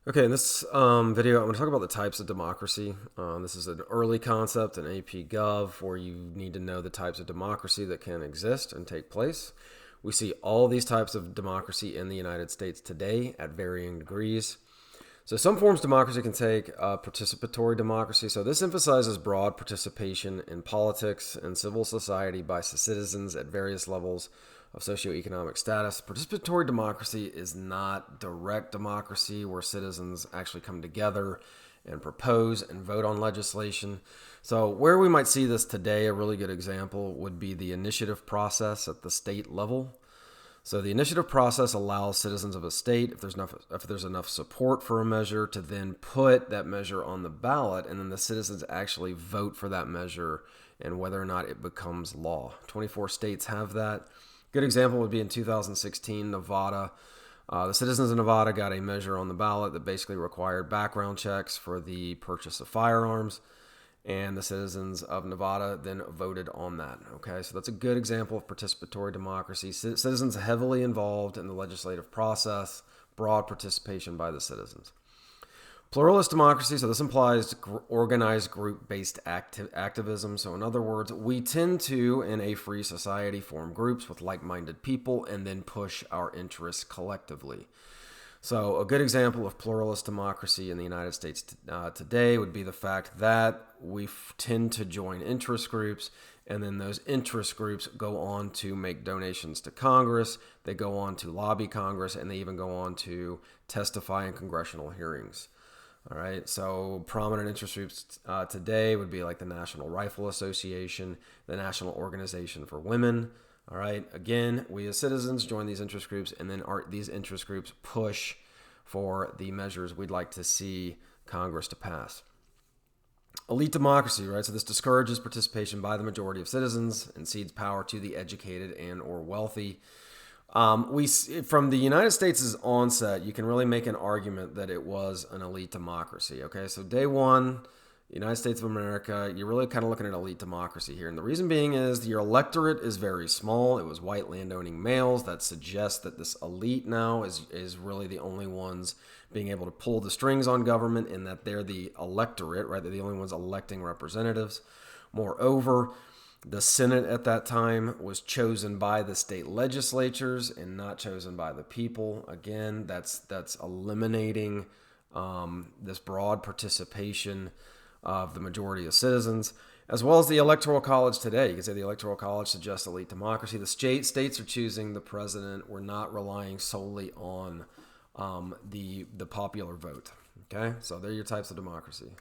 Okay, in this video, I'm going to talk about the types of democracy. This is an early concept in AP Gov where you need to know the types of democracy that can exist and take place. We see all these types of democracy in the United States today at varying degrees. So some forms of democracy can take participatory democracy. So this emphasizes broad participation in politics and civil society by citizens at various levels of socioeconomic status. Participatory democracy is not direct democracy where citizens actually come together and propose and vote on legislation. So where we might see this today, a really good example would be the initiative process at the state level. So the initiative process allows citizens of a state, if there's enough support for a measure, to then put that measure on the ballot, and then the citizens actually vote for that measure and whether or not it becomes law. 24 states have that. Good example would be in 2016, Nevada. The citizens of Nevada got a measure on the ballot that basically required background checks for the purchase of firearms, and the citizens of Nevada then voted on that. Okay, so that's a good example of participatory democracy. Citizens heavily involved in the legislative process, broad participation by the citizens. Pluralist democracy, so this implies organized group-based activism. So in other words, we tend to, in a free society, form groups with like-minded people and then push our interests collectively. So a good example of pluralist democracy in the United States today would be the fact that we tend to join interest groups, and then those interest groups go on to make donations to Congress, they go on to lobby Congress, and they even go on to testify in congressional hearings. All right, so prominent interest groups today would be like the National Rifle Association, the National Organization for Women. All right, again, we as citizens join these interest groups, and then these interest groups push for the measures we'd like to see Congress to pass. Elite democracy, right? So this discourages participation by the majority of citizens and cedes power to the educated and or wealthy. From the United States' onset, you can really make an argument that it was an elite democracy. Okay, so day one, United States of America, you're really kind of looking at elite democracy here. And the reason being is your electorate is very small. It was white landowning males. That suggests that this elite now is really the only ones being able to pull the strings on government, and that they're the electorate, right? They're the only ones electing representatives. Moreover, the Senate at that time was chosen by the state legislatures and not chosen by the people. Again, that's eliminating this broad participation of the majority of citizens, as well as the Electoral College today. You can say the Electoral College suggests elite democracy. The states are choosing the president. We're not relying solely on the popular vote. Okay, so they're your types of democracy.